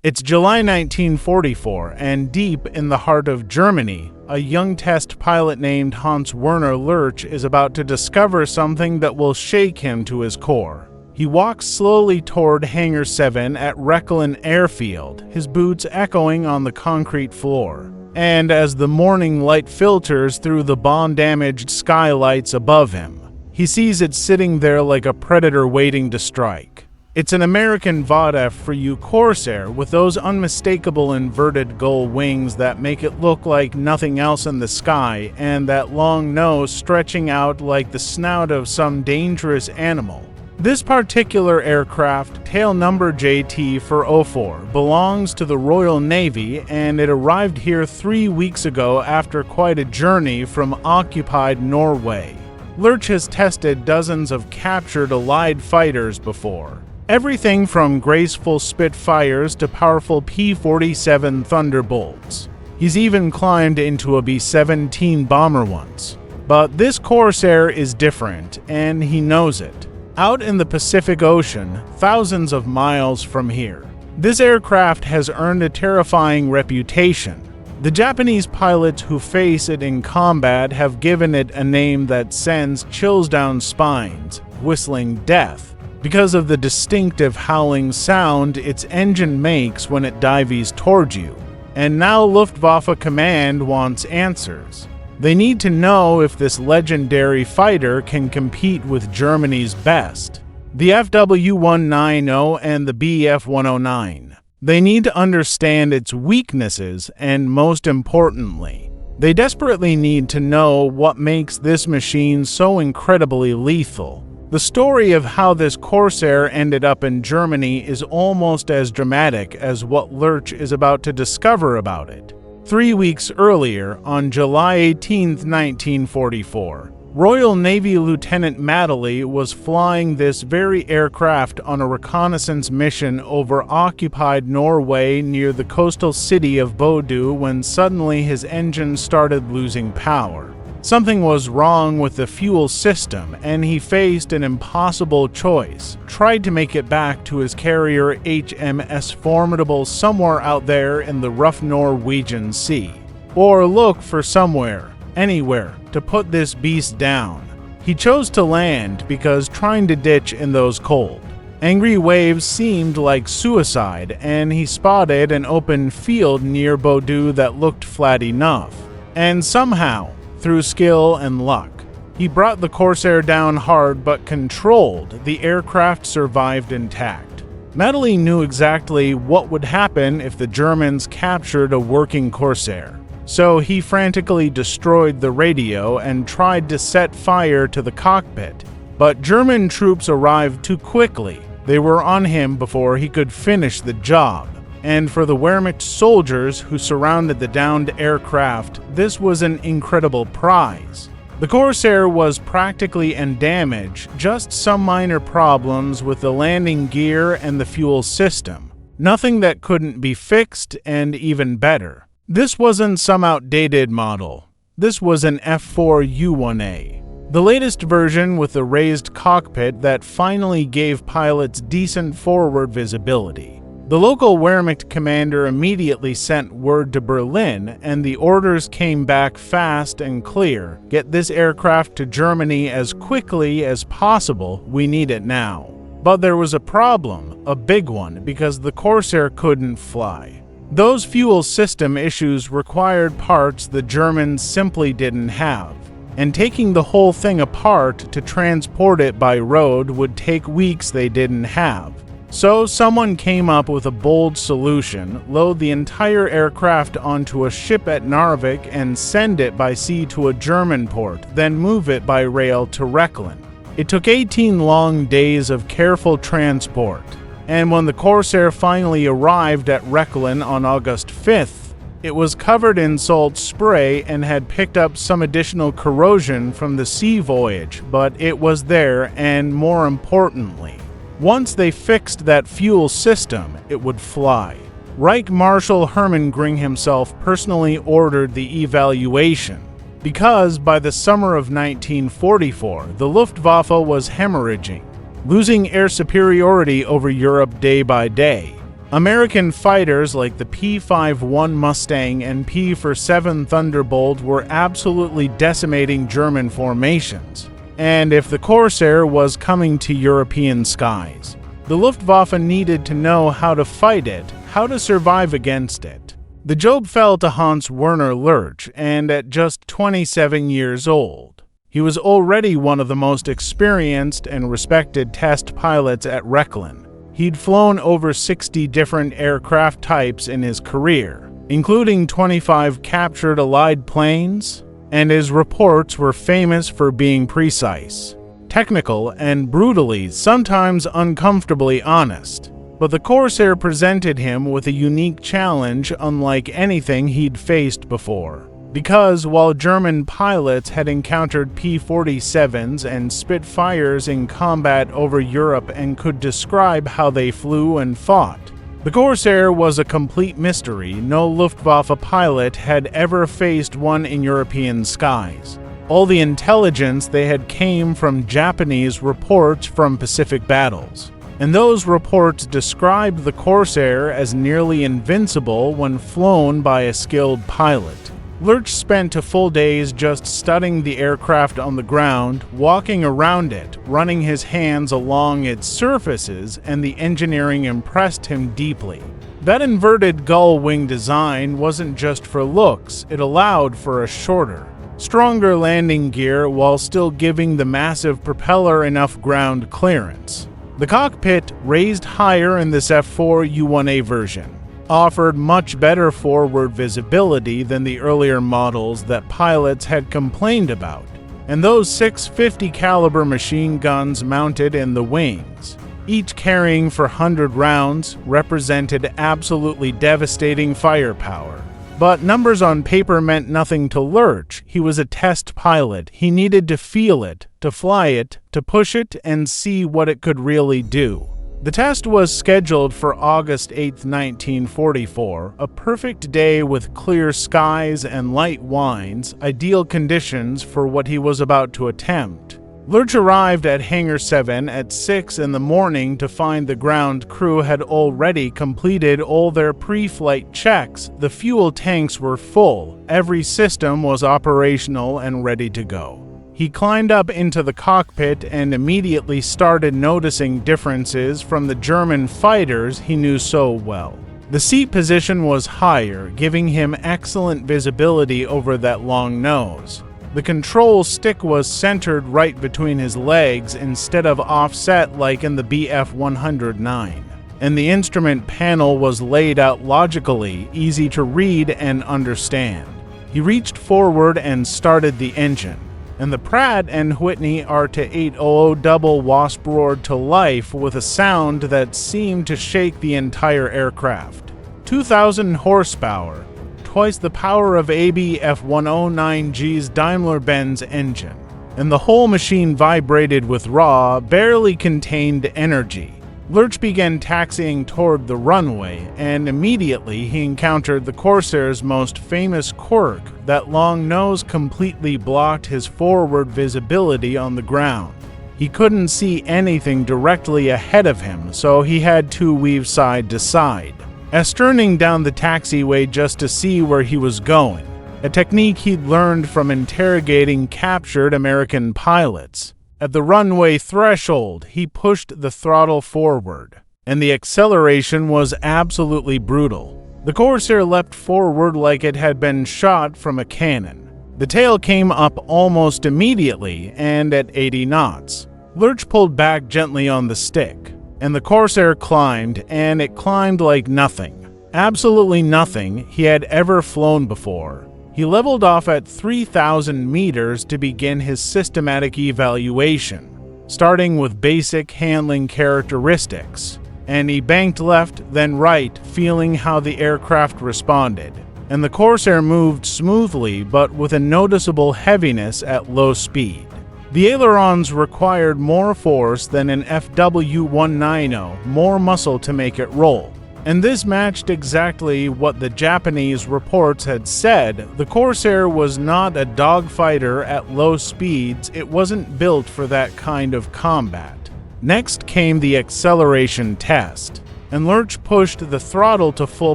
It's July 1944, and deep in the heart of Germany, a young test pilot named Hans Werner Lurch is about to discover something that will shake him to his core. He walks slowly toward Hangar 7 at Rechlin Airfield, his boots echoing on the concrete floor. And as the morning light filters through the bomb-damaged skylights above him, he sees it sitting there like a predator waiting to strike. It's an American WWII Corsair with those unmistakable inverted gull wings that make it look like nothing else in the sky, and that long nose stretching out like the snout of some dangerous animal. This particular aircraft, tail number JT404, belongs to the Royal Navy, and it arrived here 3 weeks ago after quite a journey from occupied Norway. Lurch has tested dozens of captured Allied fighters before. Everything from graceful Spitfires to powerful P-47 Thunderbolts. He's even climbed into a B-17 bomber once. But this Corsair is different, and he knows it. Out in the Pacific Ocean, thousands of miles from here, this aircraft has earned a terrifying reputation. The Japanese pilots who face it in combat have given it a name that sends chills down spines, whistling death, because of the distinctive howling sound its engine makes when it dives towards you. And now Luftwaffe Command wants answers. They need to know if this legendary fighter can compete with Germany's best, the FW-190 and the Bf-109. They need to understand its weaknesses, and most importantly, they desperately need to know what makes this machine so incredibly lethal. The story of how this Corsair ended up in Germany is almost as dramatic as what Lurch is about to discover about it. 3 weeks earlier, on July 18, 1944, Royal Navy Lieutenant Madeley was flying this very aircraft on a reconnaissance mission over occupied Norway near the coastal city of Bodø when suddenly his engine started losing power. Something was wrong with the fuel system, and he faced an impossible choice. Tried to make it back to his carrier HMS Formidable somewhere out there in the rough Norwegian Sea. Or look for somewhere, anywhere, to put this beast down. He chose to land because trying to ditch in those cold, angry waves seemed like suicide, and he spotted an open field near Bodø that looked flat enough. And somehow, through skill and luck, he brought the Corsair down hard but controlled. The aircraft survived intact. Madeley knew exactly what would happen if the Germans captured a working Corsair, so he frantically destroyed the radio and tried to set fire to the cockpit. But German troops arrived too quickly. They were on him before he could finish the job. And for the Wehrmacht soldiers who surrounded the downed aircraft, this was an incredible prize. The Corsair was practically undamaged, just some minor problems with the landing gear and the fuel system. Nothing that couldn't be fixed, and even better. This wasn't some outdated model. This was an F4U1A. The latest version with the raised cockpit that finally gave pilots decent forward visibility. The local Wehrmacht commander immediately sent word to Berlin, and the orders came back fast and clear. Get this aircraft to Germany as quickly as possible, we need it now. But there was a problem, a big one, because the Corsair couldn't fly. Those fuel system issues required parts the Germans simply didn't have, and taking the whole thing apart to transport it by road would take weeks they didn't have. So someone came up with a bold solution: load the entire aircraft onto a ship at Narvik and send it by sea to a German port, then move it by rail to Rechlin. It took 18 long days of careful transport, and when the Corsair finally arrived at Rechlin on August 5th, it was covered in salt spray and had picked up some additional corrosion from the sea voyage, but it was there, and more importantly, once they fixed that fuel system, it would fly. Reich Marshal Hermann Göring himself personally ordered the evaluation, because by the summer of 1944, the Luftwaffe was hemorrhaging, losing air superiority over Europe day by day. American fighters like the P-51 Mustang and P-47 Thunderbolt were absolutely decimating German formations. And if the Corsair was coming to European skies, the Luftwaffe needed to know how to fight it, how to survive against it. The job fell to Hans Werner Lurch, and at just 27 years old, he was already one of the most experienced and respected test pilots at Rechlin. He'd flown over 60 different aircraft types in his career, including 25 captured Allied planes, and his reports were famous for being precise, technical, and brutally, sometimes uncomfortably honest. But the Corsair presented him with a unique challenge unlike anything he'd faced before. Because while German pilots had encountered P-47s and Spitfires in combat over Europe and could describe how they flew and fought, the Corsair was a complete mystery. No Luftwaffe pilot had ever faced one in European skies. All the intelligence they had came from Japanese reports from Pacific battles, and those reports described the Corsair as nearly invincible when flown by a skilled pilot. Lurch spent a full days just studying the aircraft on the ground, walking around it, running his hands along its surfaces, and the engineering impressed him deeply. That inverted gull wing design wasn't just for looks, it allowed for a shorter, stronger landing gear while still giving the massive propeller enough ground clearance. The cockpit, raised higher in this F4U1A version, offered much better forward visibility than the earlier models that pilots had complained about, and those 650 caliber machine guns mounted in the wings, each carrying 400 rounds, represented absolutely devastating firepower. But numbers on paper meant nothing to Lurch. He was a test pilot. He needed to feel it, to fly it, to push it, and see what it could really do. The test was scheduled for August 8, 1944, a perfect day with clear skies and light winds, ideal conditions for what he was about to attempt. Lurch arrived at Hangar 7 at 6 in the morning to find the ground crew had already completed all their pre-flight checks. The fuel tanks were full, every system was operational and ready to go. He climbed up into the cockpit and immediately started noticing differences from the German fighters he knew so well. The seat position was higher, giving him excellent visibility over that long nose. The control stick was centered right between his legs instead of offset like in the Bf-109. And the instrument panel was laid out logically, easy to read and understand. He reached forward and started the engine, and the Pratt & Whitney RT-800 double wasp roared to life with a sound that seemed to shake the entire aircraft. 2,000 horsepower, twice the power of AB F-109G's Daimler-Benz engine, and the whole machine vibrated with raw, barely contained energy. Lurch began taxiing toward the runway, and immediately he encountered the Corsair's most famous quirk. That long nose completely blocked his forward visibility on the ground. He couldn't see anything directly ahead of him, so he had to weave side to side, asterning down the taxiway just to see where he was going, a technique he'd learned from interrogating captured American pilots. At the runway threshold, he pushed the throttle forward, and the acceleration was absolutely brutal. The Corsair leapt forward like it had been shot from a cannon. The tail came up almost immediately, and at 80 knots. Lurch pulled back gently on the stick, and the Corsair climbed, and it climbed like nothing, absolutely nothing he had ever flown before. He leveled off at 3,000 meters to begin his systematic evaluation, starting with basic handling characteristics, and he banked left, then right, feeling how the aircraft responded. And the Corsair moved smoothly but with a noticeable heaviness at low speed. The ailerons required more force than an FW-190, more muscle to make it roll. And this matched exactly what the Japanese reports had said. The Corsair was not a dogfighter at low speeds. It wasn't built for that kind of combat. Next came the acceleration test, and Lurch pushed the throttle to full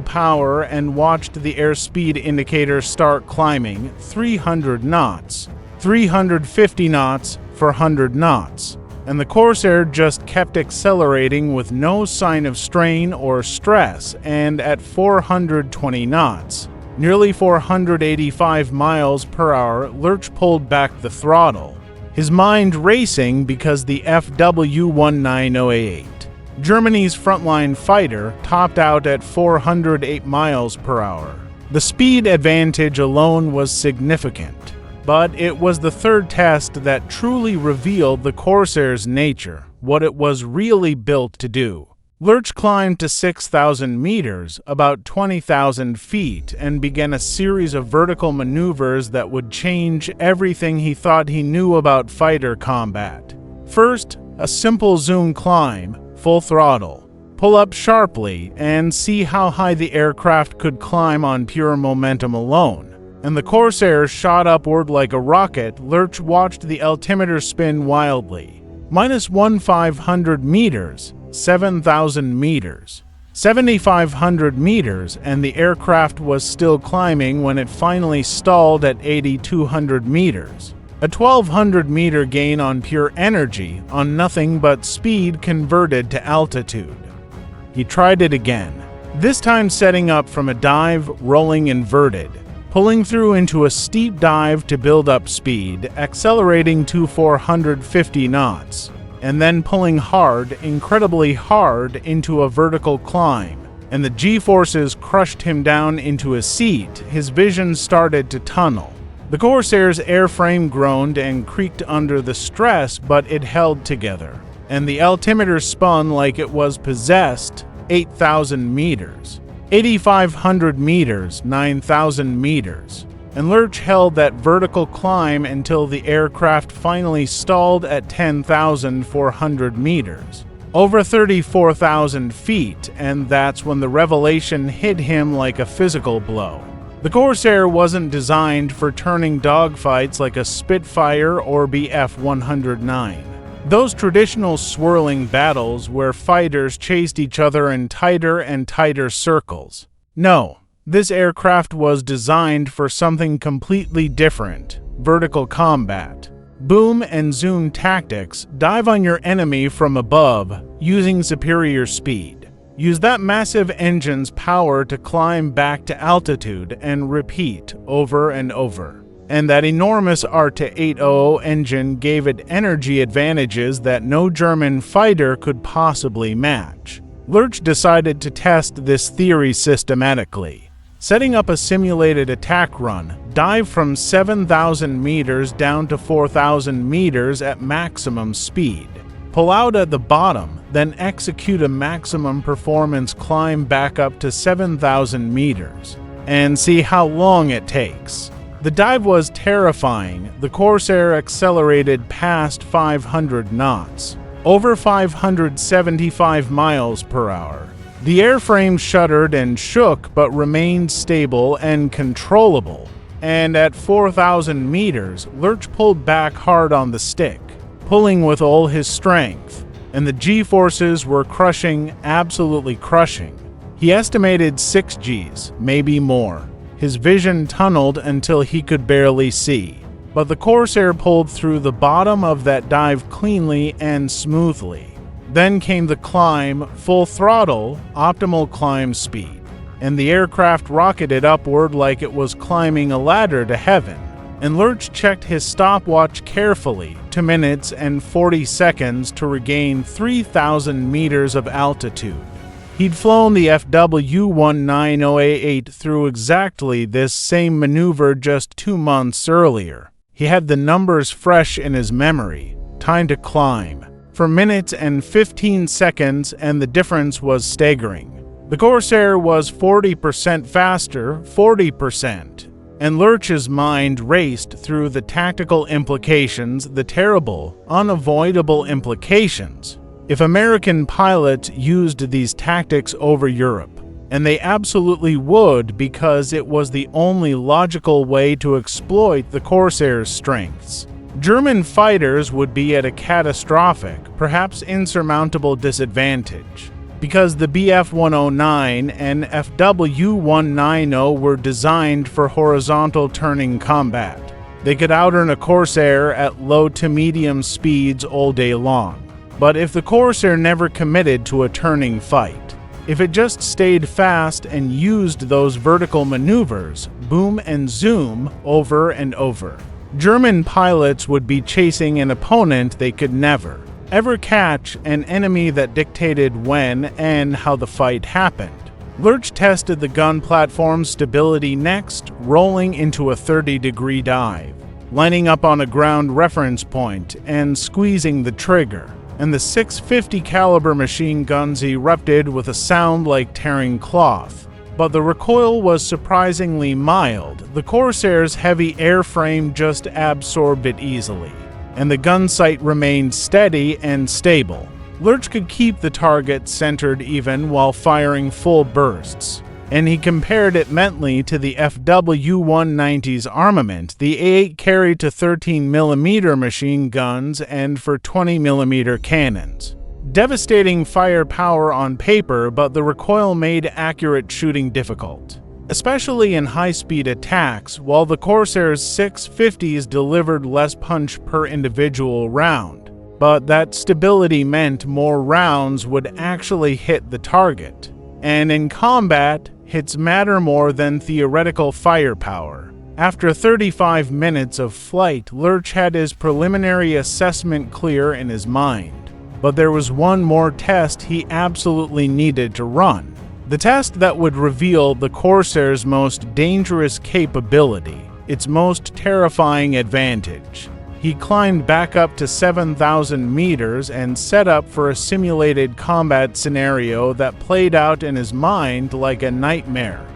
power and watched the airspeed indicator start climbing 300 knots, 350 knots for 100 knots, and the Corsair just kept accelerating with no sign of strain or stress, and at 420 knots, nearly 485 miles per hour, Lurch pulled back the throttle, his mind racing because the WWII, Germany's frontline fighter, topped out at 408 miles per hour. The speed advantage alone was significant, but it was the third test that truly revealed the Corsair's nature, what it was really built to do. Lurch climbed to 6,000 meters, about 20,000 feet, and began a series of vertical maneuvers that would change everything he thought he knew about fighter combat. First, a simple zoom climb, full throttle. Pull up sharply and see how high the aircraft could climb on pure momentum alone. And the Corsair shot upward like a rocket. Lurch watched the altimeter spin wildly. -1,500 meters, 7,000 meters, 7,500 meters, and the aircraft was still climbing when it finally stalled at 8,200 meters. A 1,200-meter gain on pure energy, on nothing but speed converted to altitude. He tried it again, this time setting up from a dive, rolling inverted, pulling through into a steep dive to build up speed, accelerating to 450 knots, and then pulling hard, incredibly hard, into a vertical climb. And the G-forces crushed him down into a seat. His vision started to tunnel. The Corsair's airframe groaned and creaked under the stress, but it held together, and the altimeter spun like it was possessed. 8,000 meters, 8,500 meters, 9,000 meters, and Lurch held that vertical climb until the aircraft finally stalled at 10,400 meters, over 34,000 feet, and that's when the revelation hit him like a physical blow. The Corsair wasn't designed for turning dogfights like a Spitfire or Bf-109. Those traditional swirling battles where fighters chased each other in tighter and tighter circles. No, this aircraft was designed for something completely different: vertical combat. Boom and zoom tactics, dive on your enemy from above, using superior speed. Use that massive engine's power to climb back to altitude and repeat over and over. And that enormous RT-800 engine gave it energy advantages that no German fighter could possibly match. Lurch decided to test this theory systematically, setting up a simulated attack run, dive from 7,000 meters down to 4,000 meters at maximum speed. Pull out at the bottom, then execute a maximum performance climb back up to 7,000 meters, and see how long it takes. The dive was terrifying. The Corsair accelerated past 500 knots, over 575 miles per hour. The airframe shuddered and shook but remained stable and controllable, and at 4,000 meters, Lurch pulled back hard on the stick, pulling with all his strength, and the G-forces were crushing, absolutely crushing. He estimated 6 Gs, maybe more. His vision tunneled until he could barely see, but the Corsair pulled through the bottom of that dive cleanly and smoothly. Then came the climb, full throttle, optimal climb speed, and the aircraft rocketed upward like it was climbing a ladder to heaven. And Lurch checked his stopwatch carefully, 2 minutes and 40 seconds to regain 3,000 meters of altitude. He'd flown the FW-1908 through exactly this same maneuver just 2 months earlier. He had the numbers fresh in his memory. Time to climb. For minutes and 15 seconds, and the difference was staggering. The Corsair was 40% faster, 40%. And Lurch's mind raced through the tactical implications, the terrible, unavoidable implications. If American pilots used these tactics over Europe, and they absolutely would because it was the only logical way to exploit the Corsair's strengths, German fighters would be at a catastrophic, perhaps insurmountable disadvantage. because the Bf-109 and FW-190 were designed for horizontal turning combat. They could outrun a Corsair at low to medium speeds all day long. But if the Corsair never committed to a turning fight, if it just stayed fast and used those vertical maneuvers, boom and zoom, over and over, German pilots would be chasing an opponent they could never, ever catch, an enemy that dictated when and how the fight happened. Lurch tested the gun platform's stability next, rolling into a 30-degree dive, lining up on a ground reference point, and squeezing the trigger. And the 650 caliber machine guns erupted with a sound like tearing cloth. But the recoil was surprisingly mild. The Corsair's heavy airframe just absorbed it easily, and the gun sight remained steady and stable. Lurch could keep the target centered even while firing full bursts, and he compared it mentally to the FW-190's armament. The A8 carried to 13mm machine guns and for 20mm cannons. Devastating firepower on paper, but the recoil made accurate shooting difficult, especially in high-speed attacks, while the Corsair's 650s delivered less punch per individual round. But that stability meant more rounds would actually hit the target. And in combat, hits matter more than theoretical firepower. After 35 minutes of flight, Lurch had his preliminary assessment clear in his mind. But there was one more test he absolutely needed to run. The test that would reveal the Corsair's most dangerous capability, its most terrifying advantage. He climbed back up to 7,000 meters and set up for a simulated combat scenario that played out in his mind like a nightmare.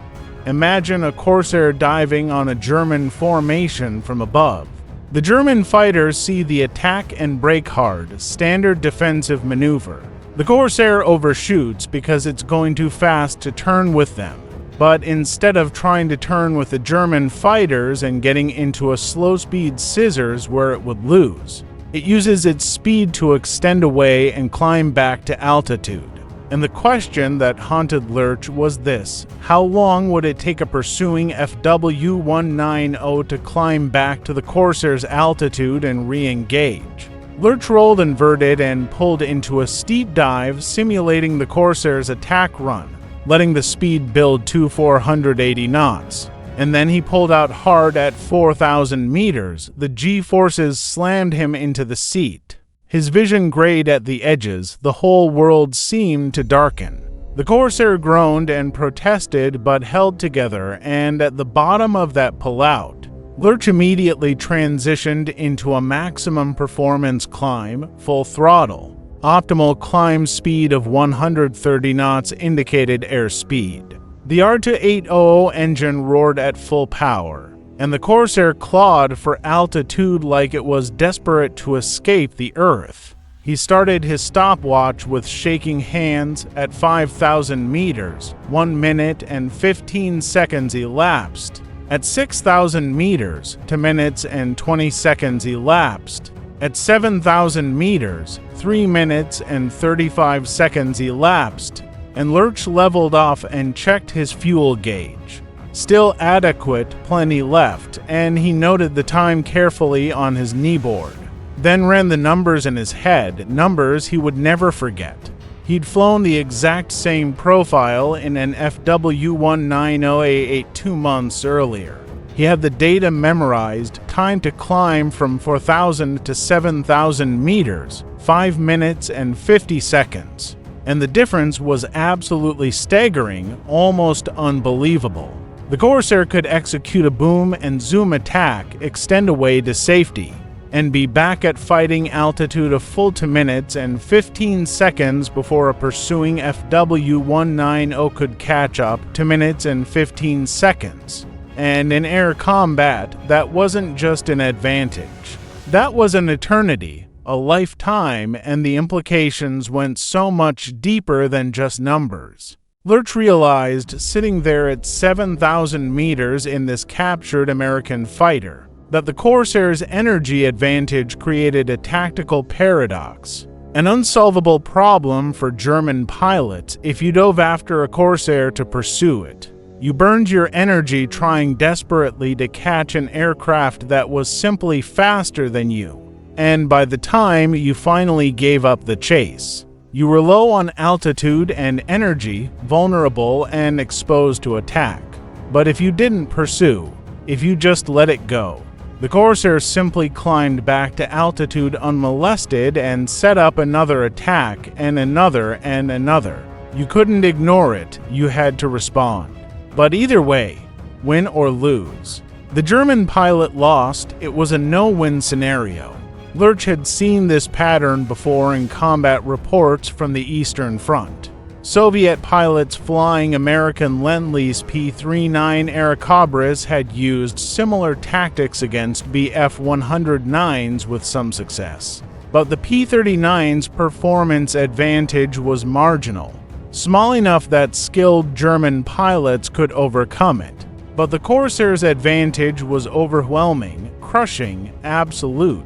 Imagine a Corsair diving on a German formation from above. The German fighters see the attack and brake hard, standard defensive maneuver. The Corsair overshoots because it's going too fast to turn with them. But instead of trying to turn with the German fighters and getting into a slow-speed scissors where it would lose, it uses its speed to extend away and climb back to altitude. And the question that haunted Lurch was this: how long would it take a pursuing FW-190 to climb back to the Corsair's altitude and re-engage? Lurch rolled inverted and pulled into a steep dive, simulating the Corsair's attack run, letting the speed build to 480 knots. And then he pulled out hard at 4,000 meters. The G-forces slammed him into the seat. His vision grayed at the edges. The whole world seemed to darken. The Corsair groaned and protested but held together, and at the bottom of that pullout, Lurch immediately transitioned into a maximum performance climb, full throttle. Optimal climb speed of 130 knots indicated airspeed. The R280 engine roared at full power, and the Corsair clawed for altitude like it was desperate to escape the Earth. He started his stopwatch with shaking hands. At 5,000 meters, 1 minute and 15 seconds elapsed. At 6,000 meters, 2 minutes and 20 seconds elapsed. At 7,000 meters, 3 minutes and 35 seconds elapsed, and Lurch leveled off and checked his fuel gauge. Still adequate, plenty left, and he noted the time carefully on his kneeboard. Then ran the numbers in his head, numbers he would never forget. He'd flown the exact same profile in an FW-190A8 2 months earlier. He had the data memorized: time to climb from 4,000 to 7,000 meters, 5 minutes and 50 seconds. And the difference was absolutely staggering, almost unbelievable. The Corsair could execute a boom and zoom attack, extend away to safety, and be back at fighting altitude a full 2 minutes and 15 seconds before a pursuing FW-190 could catch up, 2 minutes and 15 seconds. And in air combat, that wasn't just an advantage. That was an eternity, a lifetime, and the implications went so much deeper than just numbers. Lurch realized, sitting there at 7,000 meters in this captured American fighter, that the Corsair's energy advantage created a tactical paradox. An unsolvable problem for German pilots if you dove after a Corsair to pursue it. You burned your energy trying desperately to catch an aircraft that was simply faster than you. And by the time you finally gave up the chase, you were low on altitude and energy, vulnerable and exposed to attack. But if you didn't pursue, if you just let it go, the Corsair simply climbed back to altitude unmolested and set up another attack and another and another. You couldn't ignore it, you had to respond. But either way, win or lose, the German pilot lost. It was a no-win scenario. Lurch had seen this pattern before in combat reports from the Eastern Front. Soviet pilots flying American Lend-Lease P-39 Airacobras had used similar tactics against Bf-109s with some success. But the P-39's performance advantage was marginal, small enough that skilled German pilots could overcome it. But the Corsair's advantage was overwhelming, crushing, absolute.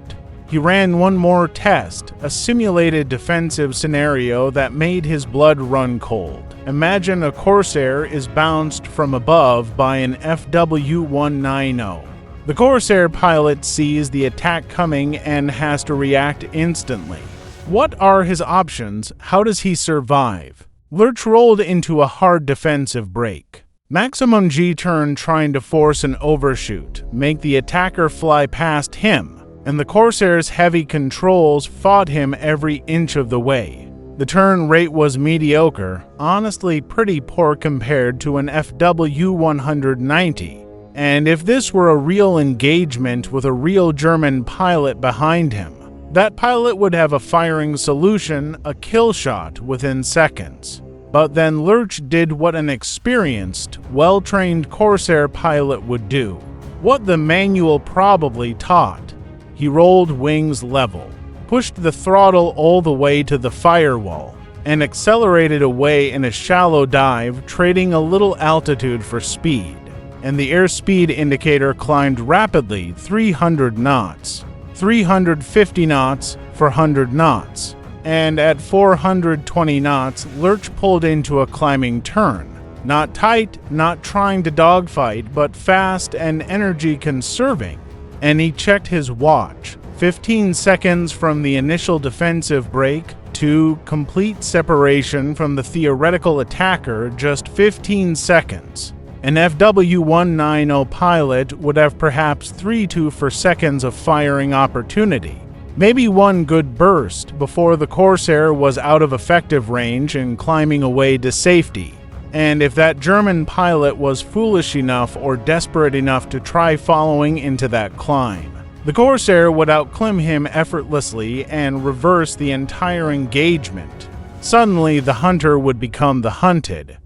He ran one more test, a simulated defensive scenario that made his blood run cold. Imagine a Corsair is bounced from above by an FW-190. The Corsair pilot sees the attack coming and has to react instantly. What are his options? How does he survive? Lurch rolled into a hard defensive break. Maximum G-turn trying to force an overshoot, make the attacker fly past him, and the Corsair's heavy controls fought him every inch of the way. The turn rate was mediocre, honestly pretty poor compared to an FW-190. And if this were a real engagement with a real German pilot behind him, that pilot would have a firing solution, a kill shot, within seconds. But then Lurch did what an experienced, well-trained Corsair pilot would do, what the manual probably taught. He rolled wings level, pushed the throttle all the way to the firewall, and accelerated away in a shallow dive, trading a little altitude for speed. And the airspeed indicator climbed rapidly, 300 knots, 350 knots, 400 knots. And at 420 knots, Lurch pulled into a climbing turn. Not tight, not trying to dogfight, but fast and energy conserving. And he checked his watch. 15 seconds from the initial defensive break to complete separation from the theoretical attacker, just 15 seconds. An FW-190 pilot would have perhaps 3 to 4 seconds of firing opportunity. Maybe one good burst before the Corsair was out of effective range and climbing away to safety. And if that German pilot was foolish enough or desperate enough to try following into that climb, the Corsair would outclimb him effortlessly and reverse the entire engagement. Suddenly, the hunter would become the hunted.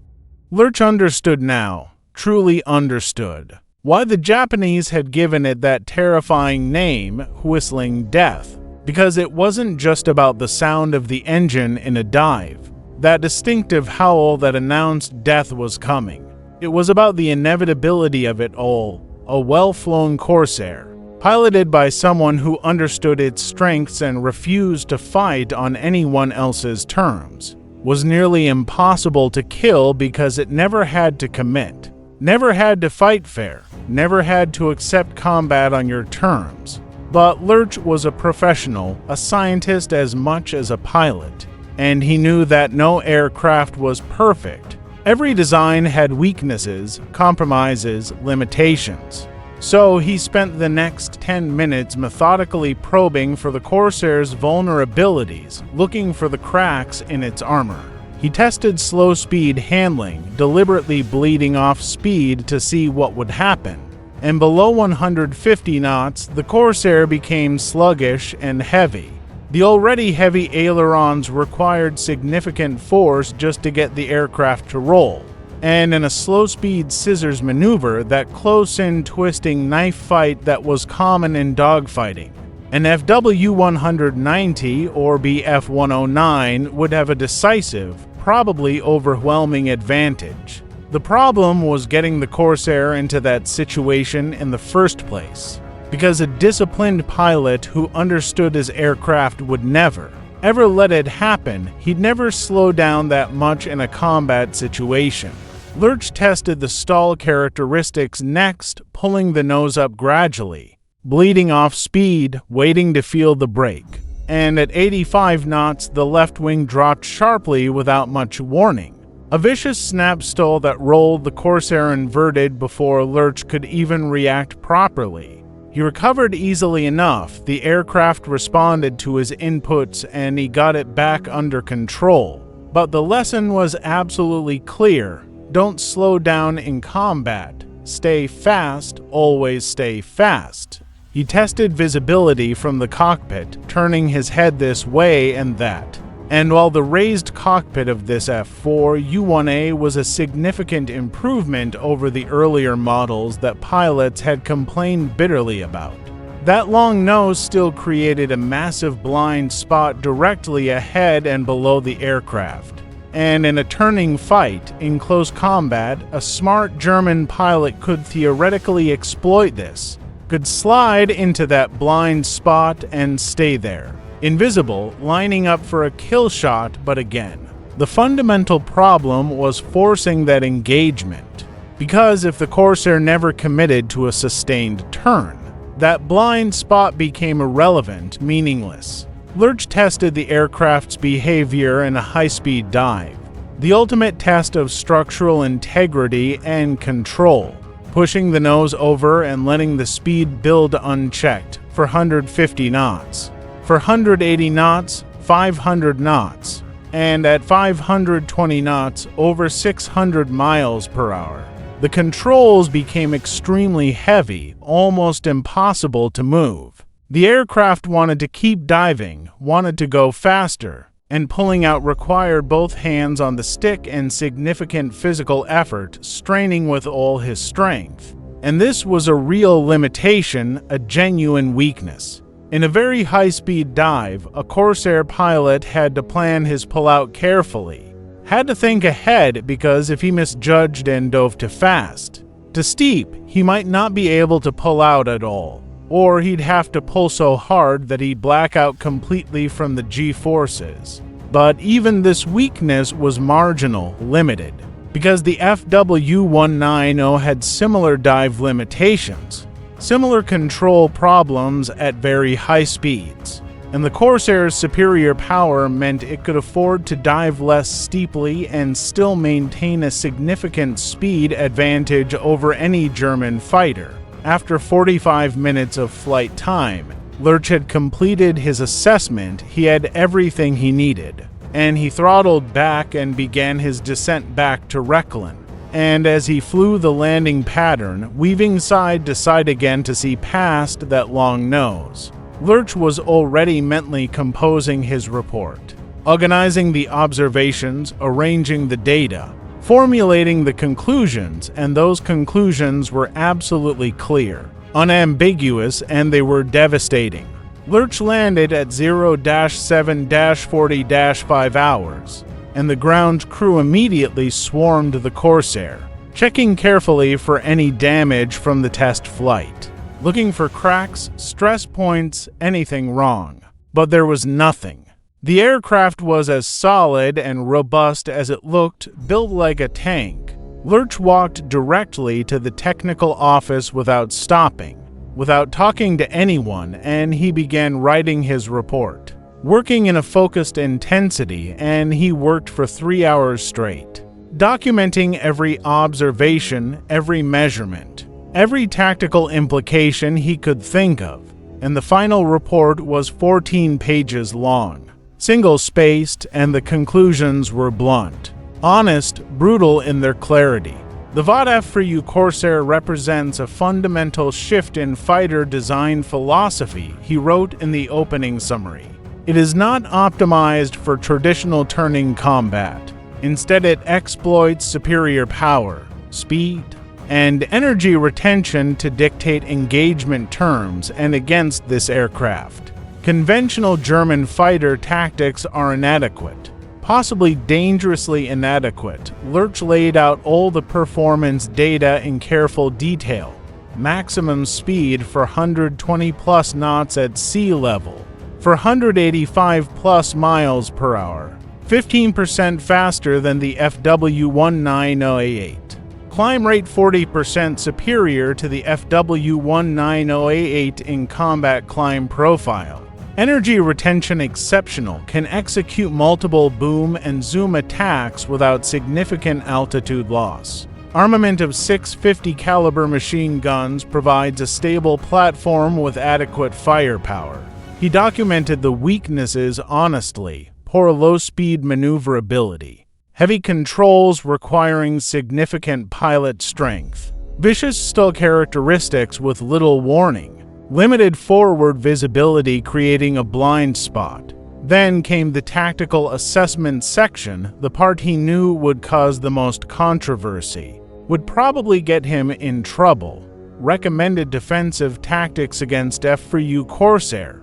Lurch understood now, truly understood, why the Japanese had given it that terrifying name, Whistling Death. Because it wasn't just about the sound of the engine in a dive, that distinctive howl that announced death was coming. It was about the inevitability of it all, a well-flown Corsair, piloted by someone who understood its strengths and refused to fight on anyone else's terms, was nearly impossible to kill because it never had to commit, never had to fight fair, never had to accept combat on your terms. But Lurch was a professional, a scientist as much as a pilot. And he knew that no aircraft was perfect. Every design had weaknesses, compromises, limitations. So he spent the next 10 minutes methodically probing for the Corsair's vulnerabilities, looking for the cracks in its armor. He tested slow-speed handling, deliberately bleeding off speed to see what would happen. And below 150 knots, the Corsair became sluggish and heavy. The already heavy ailerons required significant force just to get the aircraft to roll, and in a slow-speed scissors maneuver, that close-in twisting knife fight that was common in dogfighting, an FW-190 or Bf-109 would have a decisive, probably overwhelming advantage. The problem was getting the Corsair into that situation in the first place, because a disciplined pilot who understood his aircraft would never, ever let it happen, he'd never slow down that much in a combat situation. Lurch tested the stall characteristics next, pulling the nose up gradually, bleeding off speed, waiting to feel the brake. And at 85 knots, the left wing dropped sharply without much warning. A vicious snap stall that rolled the Corsair inverted before Lurch could even react properly. He recovered easily enough, the aircraft responded to his inputs, and he got it back under control. But the lesson was absolutely clear. Don't slow down in combat. Stay fast, always stay fast. He tested visibility from the cockpit, turning his head this way and that. And while the raised cockpit of this F4 U-1A was a significant improvement over the earlier models that pilots had complained bitterly about, that long nose still created a massive blind spot directly ahead and below the aircraft. And in a turning fight, in close combat, a smart German pilot could theoretically exploit this, could slide into that blind spot and stay there. Invisible, lining up for a kill shot, but again, the fundamental problem was forcing that engagement. Because if the Corsair never committed to a sustained turn, that blind spot became irrelevant, meaningless. Lurch tested the aircraft's behavior in a high-speed dive, the ultimate test of structural integrity and control, pushing the nose over and letting the speed build unchecked for 150 knots. For 180 knots, 500 knots, and at 520 knots, over 600 miles per hour. The controls became extremely heavy, almost impossible to move. The aircraft wanted to keep diving, wanted to go faster, and pulling out required both hands on the stick and significant physical effort, straining with all his strength. And this was a real limitation, a genuine weakness. In a very high-speed dive, a Corsair pilot had to plan his pullout carefully. Had to think ahead because if he misjudged and dove too fast, too steep, he might not be able to pull out at all. Or he'd have to pull so hard that he'd black out completely from the G-forces. But even this weakness was marginal, limited, because the WWII had similar dive limitations. Similar control problems at very high speeds, and the Corsair's superior power meant it could afford to dive less steeply and still maintain a significant speed advantage over any German fighter. After 45 minutes of flight time, Lurch had completed his assessment. He had everything he needed, and he throttled back and began his descent back to Rechlin. And as he flew the landing pattern, weaving side to side again to see past that long nose, Lurch was already mentally composing his report, organizing the observations, arranging the data, formulating the conclusions, and those conclusions were absolutely clear, unambiguous, and they were devastating. Lurch landed at 0-7-40-5 hours. And the ground crew immediately swarmed the Corsair, checking carefully for any damage from the test flight, looking for cracks, stress points, anything wrong. But there was nothing. The aircraft was as solid and robust as it looked, built like a tank. Lurch walked directly to the technical office without stopping, without talking to anyone, and he began writing his report. Working in a focused intensity, and he worked for 3 hours straight, documenting every observation, every measurement, every tactical implication he could think of, and the final report was 14 pages long, single-spaced, and the conclusions were blunt, honest, brutal in their clarity. The WWII Corsair represents a fundamental shift in fighter design philosophy, he wrote in the opening summary. It is not optimized for traditional turning combat. Instead, it exploits superior power, speed, and energy retention to dictate engagement terms and against this aircraft. Conventional German fighter tactics are inadequate, possibly dangerously inadequate. Lurch laid out all the performance data in careful detail. Maximum speed for 120 plus knots at sea level, for 185 plus miles per hour, 15% faster than the FW1908. Climb rate 40% superior to the FW1908 in combat climb profile. Energy retention exceptional, can execute multiple boom and zoom attacks without significant altitude loss. Armament of 650 caliber machine guns provides a stable platform with adequate firepower. He documented the weaknesses honestly: poor low-speed maneuverability, heavy controls requiring significant pilot strength, vicious stealth characteristics with little warning, limited forward visibility creating a blind spot. Then came the tactical assessment section, the part he knew would cause the most controversy, would probably get him in trouble. Recommended defensive tactics against F4U Corsair.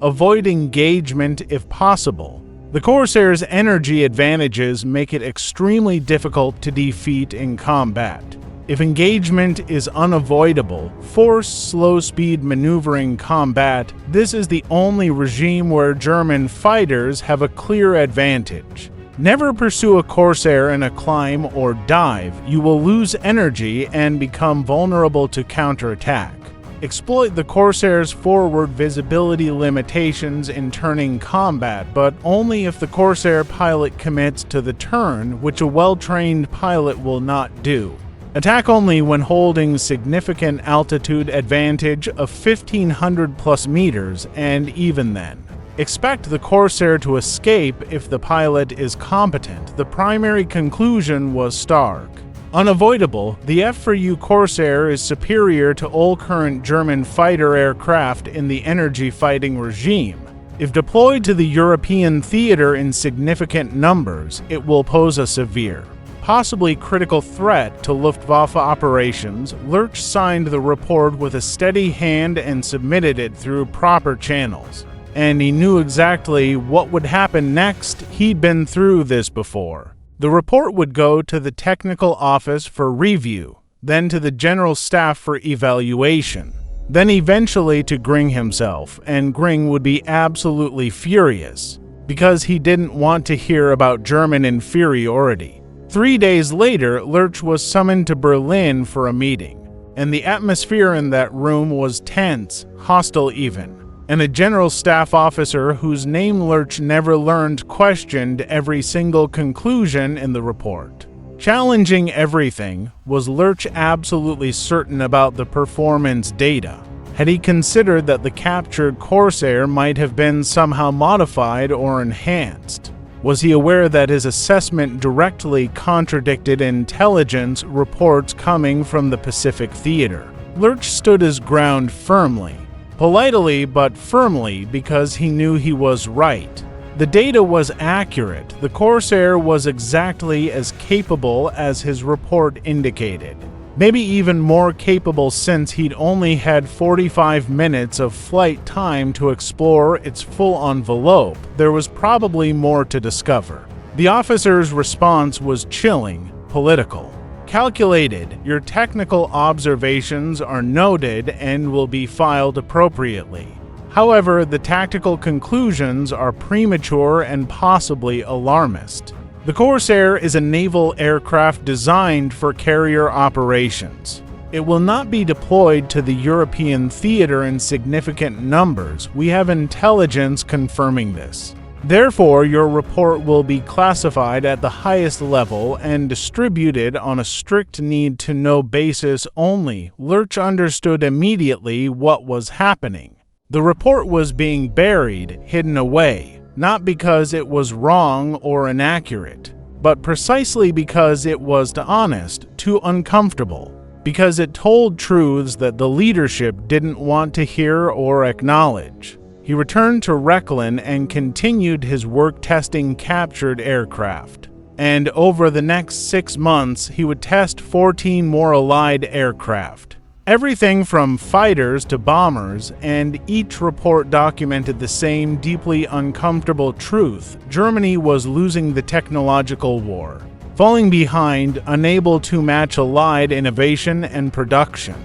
Avoid engagement if possible. The Corsair's energy advantages make it extremely difficult to defeat in combat. If engagement is unavoidable, force slow-speed maneuvering combat, this is the only regime where German fighters have a clear advantage. Never pursue a Corsair in a climb or dive. You will lose energy and become vulnerable to counterattack. Exploit the Corsair's forward visibility limitations in turning combat, but only if the Corsair pilot commits to the turn, which a well-trained pilot will not do. Attack only when holding significant altitude advantage of 1,500 plus meters, and even then. Expect the Corsair to escape if the pilot is competent. The primary conclusion was stark. Unavoidable, the F4U Corsair is superior to all current German fighter aircraft in the energy fighting regime. If deployed to the European theater in significant numbers, it will pose a severe, possibly critical threat to Luftwaffe operations. Lurch signed the report with a steady hand and submitted it through proper channels. And he knew exactly what would happen next. He'd been through this before. The report would go to the technical office for review, then to the general staff for evaluation, then eventually to Gring himself, and Gring would be absolutely furious, because he didn't want to hear about German inferiority. 3 days later, Lurch was summoned to Berlin for a meeting, and the atmosphere in that room was tense, hostile even, and a general staff officer whose name Lurch never learned questioned every single conclusion in the report. Challenging everything, was Lurch absolutely certain about the performance data? Had he considered that the captured Corsair might have been somehow modified or enhanced? Was he aware that his assessment directly contradicted intelligence reports coming from the Pacific Theater? Lurch stood his ground firmly, politely but firmly, because he knew he was right. The data was accurate. The Corsair was exactly as capable as his report indicated. Maybe even more capable, since he'd only had 45 minutes of flight time to explore its full envelope. There was probably more to discover. The officer's response was chilling, political. Calculated, your technical observations are noted and will be filed appropriately. However, the tactical conclusions are premature and possibly alarmist. The Corsair is a naval aircraft designed for carrier operations. It will not be deployed to the European theater in significant numbers. We have intelligence confirming this. Therefore, your report will be classified at the highest level and distributed on a strict need-to-know basis only. Lurch understood immediately what was happening. The report was being buried, hidden away, not because it was wrong or inaccurate, but precisely because it was, to honest, too uncomfortable, because it told truths that the leadership didn't want to hear or acknowledge. He returned to Rechlin and continued his work testing captured aircraft. And over the next 6 months, he would test 14 more Allied aircraft. Everything from fighters to bombers, and each report documented the same deeply uncomfortable truth: Germany was losing the technological war, falling behind, unable to match Allied innovation and production.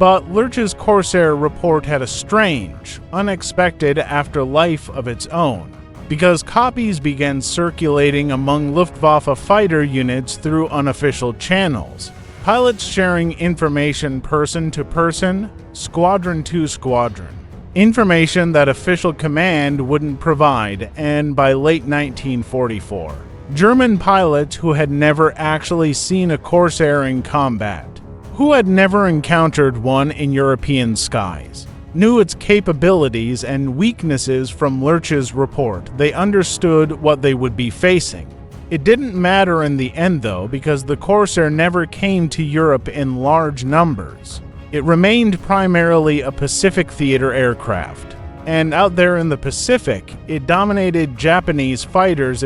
But Lurch's Corsair report had a strange, unexpected afterlife of its own, because copies began circulating among Luftwaffe fighter units through unofficial channels, pilots sharing information person to person, squadron to squadron. Information that official command wouldn't provide, and by late 1944, German pilots who had never actually seen a Corsair in combat, who had never encountered one in European skies, knew its capabilities and weaknesses from Lurch's report. They understood what they would be facing. It didn't matter in the end, though, because the Corsair never came to Europe in large numbers. It remained primarily a Pacific theater aircraft, and out there in the Pacific, it dominated Japanese fighters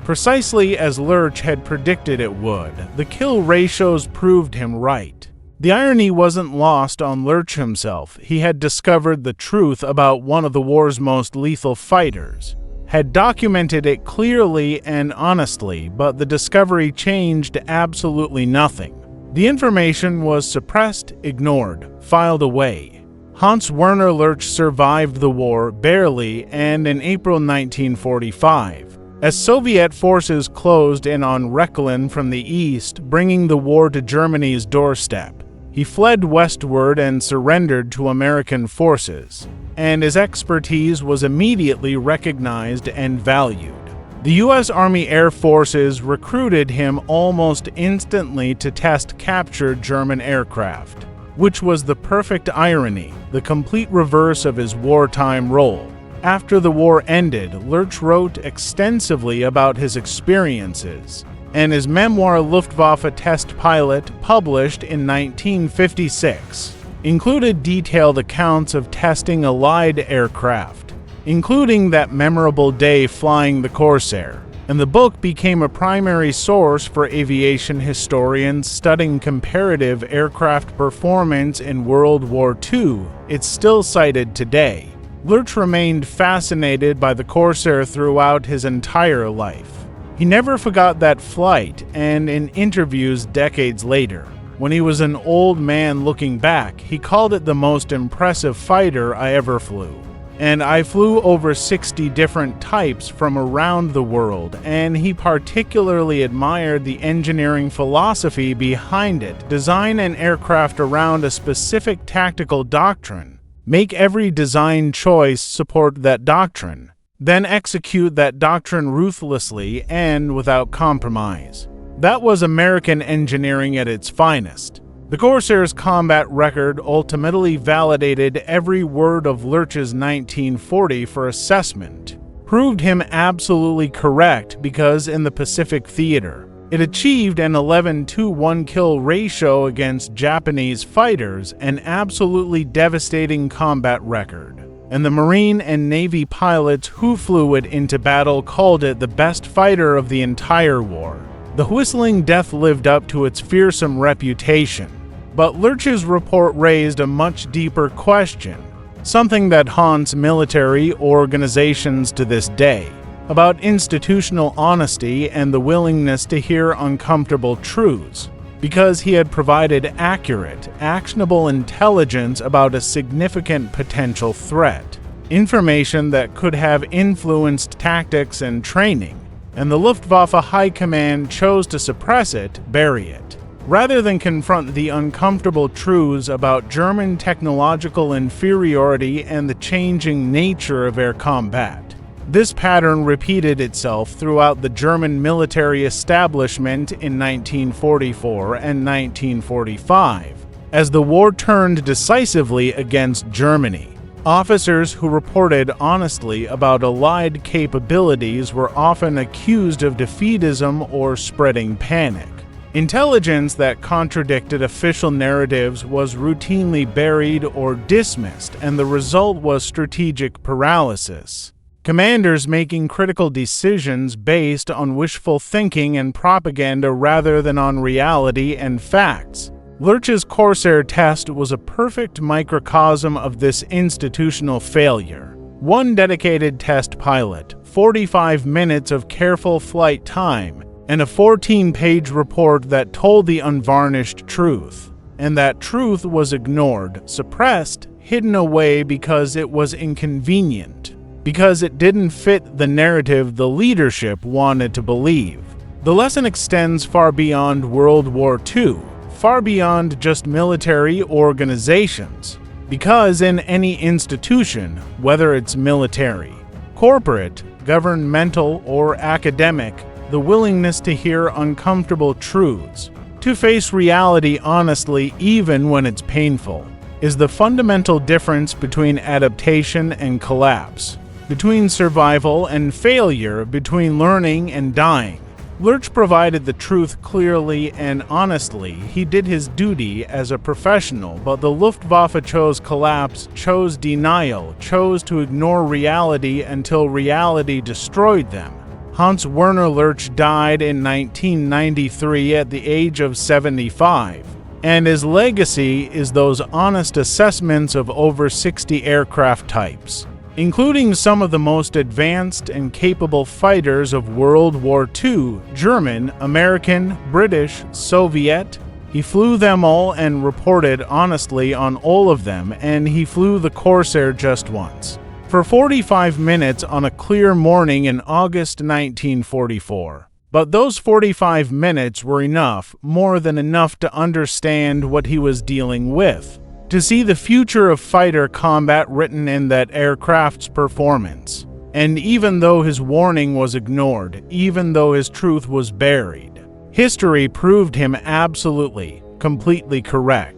precisely as Lurch had predicted it would. The kill ratios proved him right. The irony wasn't lost on Lurch himself. He had discovered the truth about one of the war's most lethal fighters, had documented it clearly and honestly, but the discovery changed absolutely nothing. The information was suppressed, ignored, filed away. Hans Werner Lurch survived the war barely, and in April 1945, as Soviet forces closed in on Rechlin from the east, bringing the war to Germany's doorstep, he fled westward and surrendered to American forces, and his expertise was immediately recognized and valued. The U.S. Army Air Forces recruited him almost instantly to test captured German aircraft, which was the perfect irony, the complete reverse of his wartime role. After the war ended, Lurch wrote extensively about his experiences, and his memoir Luftwaffe Test Pilot, published in 1956, included detailed accounts of testing Allied aircraft, including that memorable day flying the Corsair, and the book became a primary source for aviation historians studying comparative aircraft performance in World War II. It's still cited today. Lurch remained fascinated by the Corsair throughout his entire life. He never forgot that flight, and in interviews decades later, when he was an old man looking back, he called it the most impressive fighter I ever flew. And I flew over 60 different types from around the world, and he particularly admired the engineering philosophy behind it. Design an aircraft around a specific tactical doctrine. Make every design choice support that doctrine. Then execute that doctrine ruthlessly and without compromise. That was American engineering at its finest. The Corsair's combat record ultimately validated every word of Lurch's 1940 for assessment, proved him absolutely correct because in the Pacific theater, it achieved an 11-to-1 kill ratio against Japanese fighters, an absolutely devastating combat record. And the Marine and Navy pilots who flew it into battle called it the best fighter of the entire war. The whistling death lived up to its fearsome reputation. But Lurch's report raised a much deeper question, something that haunts military organizations to this day, about institutional honesty and the willingness to hear uncomfortable truths, because he had provided accurate, actionable intelligence about a significant potential threat, information that could have influenced tactics and training, and the Luftwaffe High Command chose to suppress it, bury it, rather than confront the uncomfortable truths about German technological inferiority and the changing nature of air combat. This pattern repeated itself throughout the German military establishment in 1944 and 1945, as the war turned decisively against Germany. Officers who reported honestly about Allied capabilities were often accused of defeatism or spreading panic. Intelligence that contradicted official narratives was routinely buried or dismissed, and the result was strategic paralysis. Commanders making critical decisions based on wishful thinking and propaganda rather than on reality and facts. Lurch's Corsair test was a perfect microcosm of this institutional failure. One dedicated test pilot, 45 minutes of careful flight time, and a 14-page report that told the unvarnished truth. and that truth was ignored, suppressed, hidden away because it was inconvenient, because it didn't fit the narrative the leadership wanted to believe. The lesson extends far beyond World War II, far beyond just military organizations, because in any institution, whether it's military, corporate, governmental, or academic, the willingness to hear uncomfortable truths, to face reality honestly even when it's painful, is the fundamental difference between adaptation and collapse, between survival and failure, between learning and dying. Lurch provided the truth clearly and honestly. He did his duty as a professional, but the Luftwaffe chose collapse, chose denial, chose to ignore reality until reality destroyed them. Hans Werner Lurch died in 1993 at the age of 75, and his legacy is those honest assessments of over 60 aircraft types, including some of the most advanced and capable fighters of World War II, German, American, British, Soviet. He flew them all and reported honestly on all of them, and he flew the Corsair just once, for 45 minutes on a clear morning in August 1944. But those 45 minutes were enough, more than enough to understand what he was dealing with, to see the future of fighter combat written in that aircraft's performance. And even though his warning was ignored, even though his truth was buried, history proved him absolutely, completely correct.